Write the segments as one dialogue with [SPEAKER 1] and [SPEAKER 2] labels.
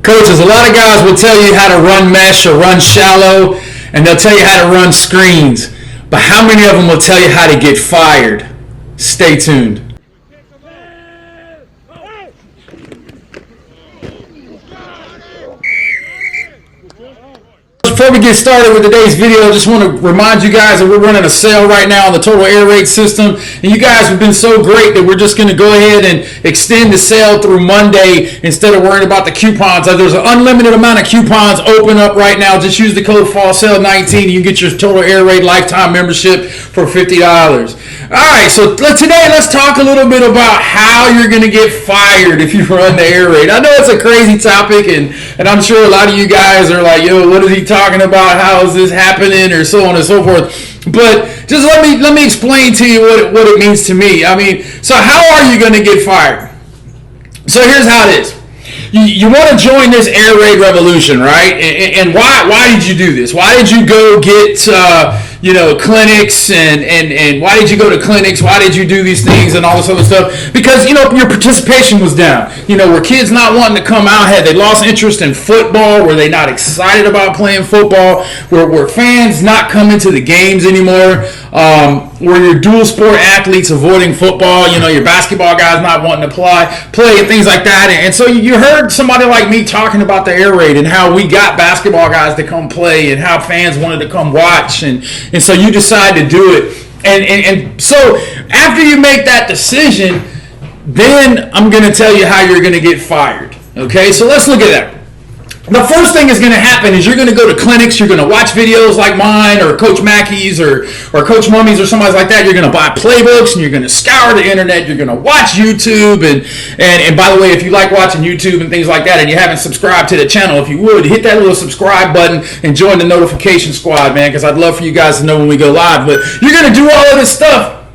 [SPEAKER 1] Coaches, a lot of guys will tell you how to run mesh or run shallow, and they'll tell you how to run screens. But how many of them will tell you how to get fired? Stay tuned. Before we get started with today's video, I just want to remind you guys that we're running a sale right now on the total air raid system, and you guys have been so great that we're just going to go ahead and extend the sale through Monday instead of worrying about the coupons. There's an unlimited amount of coupons open up right now. Just use the code FALLSALE19. You can get your total air raid lifetime membership for $50. All right, so today let's talk a little bit about how you're going to get fired if you run the air raid. I know it's a crazy topic, and I'm sure a lot of you guys are like, yo, what is he talking about? How is this happening? Or so on and so forth. But just let me explain to you what it means to me. I mean, so how are you going to get fired? So here's how it is. You want to join this air raid revolution, right? And why did you do this? Why did you go get clinics and why did you go to clinics? Why did you do these things and all this other stuff? Because your participation was down. Were kids not wanting to come out? Had they lost interest in football? Were they not excited about playing football? Were fans not coming to the games anymore? Were your dual sport athletes avoiding football? Your basketball guys not wanting to play and things like that. And so you heard somebody like me talking about the air raid and how we got basketball guys to come play and how fans wanted to come watch. And so you decide to do it. And so after you make that decision, then I'm going to tell you how you're going to get fired. Okay, so let's look at that. The first thing is going to happen is you're going to go to clinics, you're going to watch videos like mine or Coach Mackey's or Coach Mummy's or somebody like that. You're going to buy playbooks and you're going to scour the internet. You're going to watch YouTube. And by the way, if you like watching YouTube and things like that and you haven't subscribed to the channel, if you would, hit that little subscribe button and join the notification squad, man, because I'd love for you guys to know when we go live. But you're going to do all of this stuff,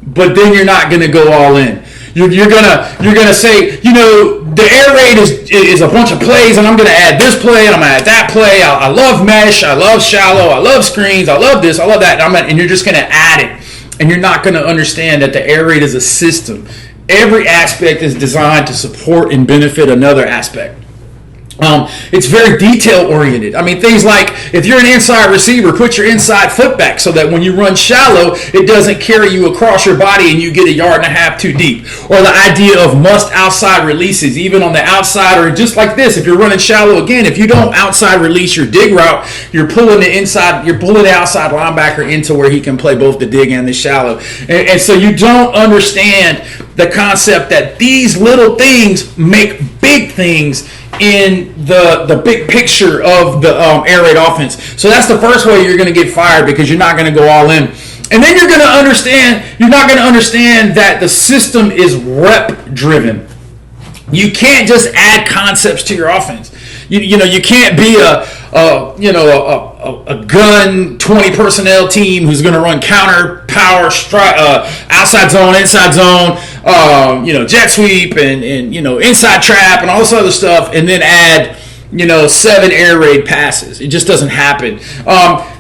[SPEAKER 1] but then you're not going to go all in. You're gonna say, the air raid is a bunch of plays, and I'm gonna add this play, and I'm gonna add that play. I love mesh, I love shallow, I love screens, I love this, I love that, and you're just gonna add it, and you're not gonna understand that the air raid is a system. Every aspect is designed to support and benefit another aspect. It's very detail oriented. I mean, things like if you're an inside receiver, put your inside foot back so that when you run shallow, it doesn't carry you across your body and you get 1.5 yards too deep. Or the idea of must outside releases, even on the outside, or just like this, if you're running shallow again, if you don't outside release your dig route, you're pulling the outside linebacker into where he can play both the dig and the shallow. And so you don't understand the concept that these little things make big things in the big picture of the air raid offense. So that's the first way you're going to get fired, because you're not going to go all in. And then you're not going to understand that the system is rep driven. You can't just add concepts to your offense. You can't be a gun 20 personnel team who's going to run counter, power, outside zone, inside zone, jet sweep and inside trap and all this other stuff, and then add 7 air raid passes. It just doesn't happen.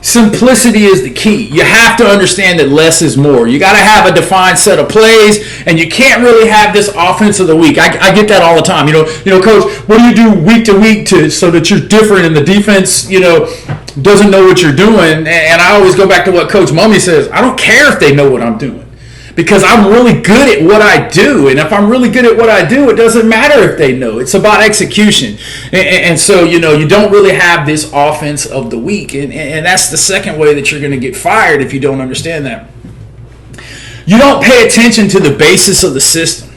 [SPEAKER 1] Simplicity is the key. You have to understand that less is more. You got to have a defined set of plays, and you can't really have this offense of the week. I get that all the time. Coach, what do you do week to week so that you're different and the defense, doesn't know what you're doing? And I always go back to what Coach Mummy says. I don't care if they know what I'm doing, because I'm really good at what I do. And if I'm really good at what I do, it doesn't matter if they know. It's about execution. And so, you don't really have this offense of the week. And that's the second way that you're going to get fired if you don't understand that. You don't pay attention to the basis of the system.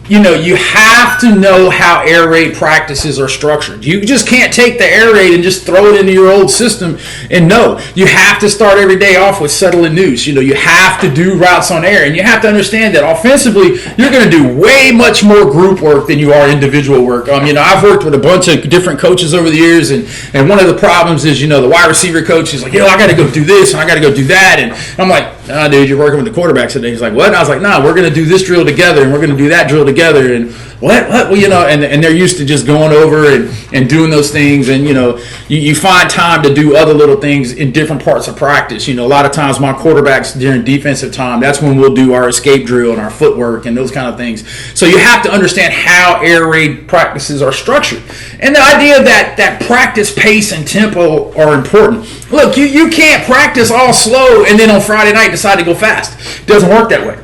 [SPEAKER 1] You have to know how air raid practices are structured. You just can't take the air raid and just throw it into your old system and know. You have to start every day off with settle and noose. You have to do routes on air, and you have to understand that offensively, you're going to do way much more group work than you are individual work. I've worked with a bunch of different coaches over the years, and one of the problems is, the wide receiver coach is like, I got to go do this, and I got to go do that, and I'm like, dude, you're working with the quarterbacks today. He's like, what? And I was like, we're going to do this drill together, and we're going to do that drill together. And what? Well, and they're used to just going over and doing those things. And, you find time to do other little things in different parts of practice. A lot of times my quarterbacks during defensive time, that's when we'll do our escape drill and our footwork and those kind of things. So you have to understand how air raid practices are structured. And the idea that practice pace and tempo are important. Look, you can't practice all slow and then on Friday night decide to go fast. It doesn't work that way.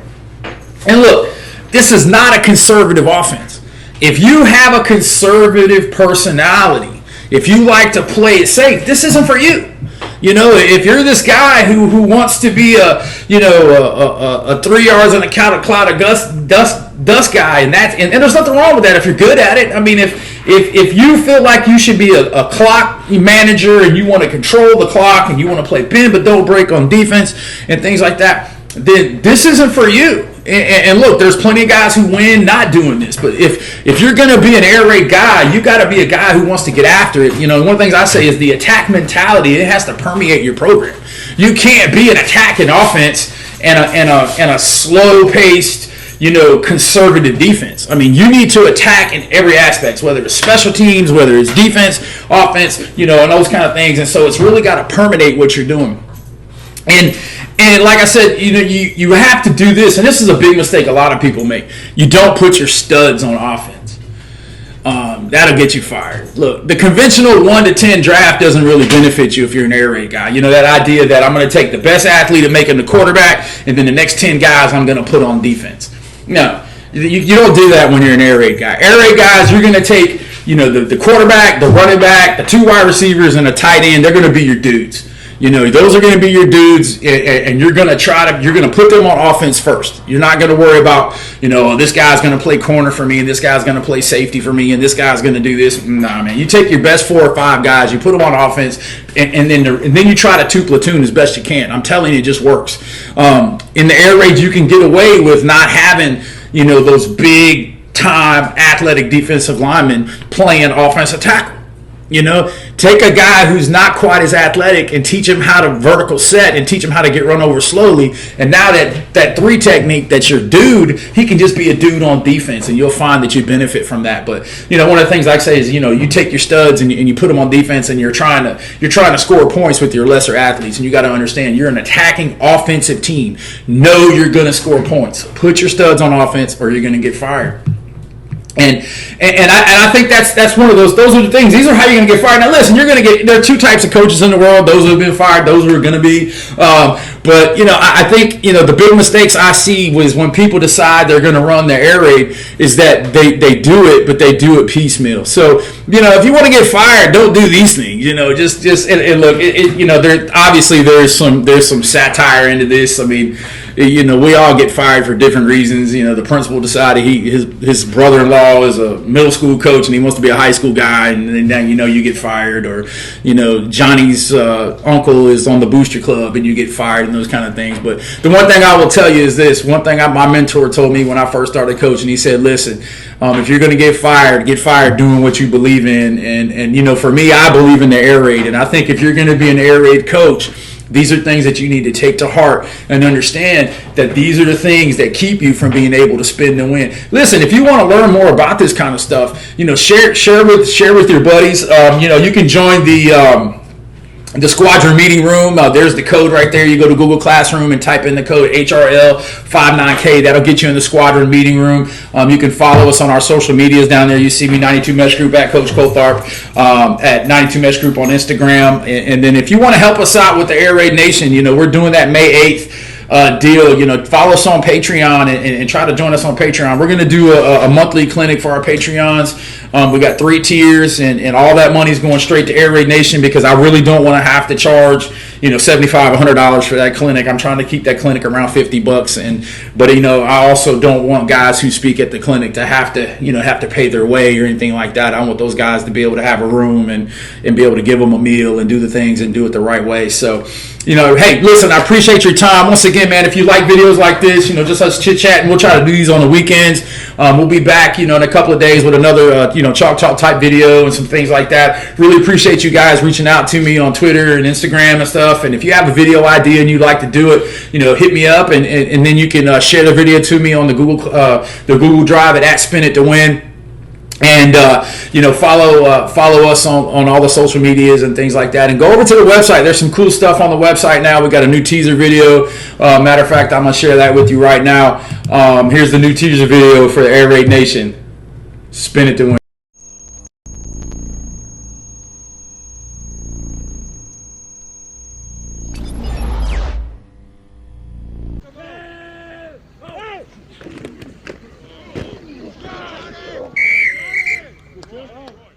[SPEAKER 1] And look, this is not a conservative offense. If you have a conservative personality, if you like to play it safe, this isn't for you. If you're this guy who wants to be a 3 yards and a cloud of dust guy, and there's nothing wrong with that if you're good at it. I mean, if you feel like you should be a clock manager and you want to control the clock and you want to play bend but don't break on defense and things like that, then this isn't for you. And look, there's plenty of guys who win not doing this. But if you're going to be an air raid guy, you got to be a guy who wants to get after it. One of the things I say is the attack mentality. It has to permeate your program. You can't be an attacking offense and a slow-paced, conservative defense. I mean, you need to attack in every aspect, whether it's special teams, whether it's defense, offense, and those kind of things. And so it's really got to permeate what you're doing. And like I said, you have to do this, and this is a big mistake a lot of people make. You don't put your studs on offense. That'll get you fired. Look, the conventional 1 to 10 draft doesn't really benefit you if you're an air raid guy. That idea that I'm going to take the best athlete and make him the quarterback, and then the next 10 guys I'm going to put on defense. No, you don't do that when you're an air raid guy. Air raid guys, you're going to take the quarterback, the running back, the 2 wide receivers, and the tight end. They're going to be your dudes. Those are going to be your dudes, and you're going to put them on offense first. You're not going to worry about, this guy's going to play corner for me, and this guy's going to play safety for me, and this guy's going to do this. Nah, man. You take your best 4 or 5 guys, you put them on offense, and then you try to 2 platoon as best you can. I'm telling you, it just works. In the air raids, you can get away with not having, those big time athletic defensive linemen playing offensive tackle. Take a guy who's not quite as athletic and teach him how to vertical set and teach him how to get run over slowly. And now that 3 technique, that's your dude, he can just be a dude on defense, and you'll find that you benefit from that. But one of the things I say is you take your studs and you put them on defense, and you're trying to score points with your lesser athletes. And you got to understand you're an attacking offensive team. Know you're going to score points. Put your studs on offense, or you're going to get fired. And I think that's one of those are the things. These are how you're going to get fired. Now listen, there are 2 types of coaches in the world, those who have been fired, those who are going to be. But I think the big mistakes I see was when people decide they're going to run their air raid is that they do it, but they do it piecemeal. So if you want to get fired, don't do these things. Just look, there obviously there's some satire into this. I mean, we all get fired for different reasons. The principal decided his brother-in-law is a middle school coach and he wants to be a high school guy, and then you get fired. Or Johnny's uncle is on the booster club and you get fired, and those kind of things. But the one thing I will tell you is this. One thing my mentor told me when I first started coaching, he said, listen, if you're going to get fired doing what you believe in. And for me, I believe in the air raid. And I think if you're going to be an air raid coach, these are things that you need to take to heart and understand that these are the things that keep you from being able to spin and win. Listen, if you want to learn more about this kind of stuff, share with your buddies. You can join the squadron meeting room. There's the code right there. You go to Google Classroom and type in the code HRL59K. That'll get you in the squadron meeting room. You can follow us on our social medias down there. You see me, 92 Meshgroup, at Coach Coltharp, at 92 Meshgroup on Instagram. And then if you want to help us out with the Air Raid Nation, we're doing that May 8th. Deal. Follow us on Patreon and try to join us on Patreon. We're going to do a monthly clinic for our Patreons. We got 3 tiers, and all that money is going straight to Air Raid Nation, because I really don't want to have to charge $75, $100 for that clinic. I'm trying to keep that clinic around $50, but I also don't want guys who speak at the clinic to have to pay their way or anything like that. I want those guys to be able to have a room and be able to give them a meal and do the things and do it the right way. So hey, listen, I appreciate your time. Once again, man, if you like videos like this, just us chit-chat, and we'll try to do these on the weekends. We'll be back, in a couple of days with another, chalk type video and some things like that. Really appreciate you guys reaching out to me on Twitter and Instagram and stuff. And if you have a video idea and you'd like to do it, hit me up, and then you can share the video to me on the Google Drive at Spin It to Win. And follow us on all the social medias and things like that, and go over to the website. There's some cool stuff on the website now. We got a new teaser video. Matter of fact, I'm gonna share that with you right now. Here's the new teaser video for the Air Raid Nation. Spin it to win.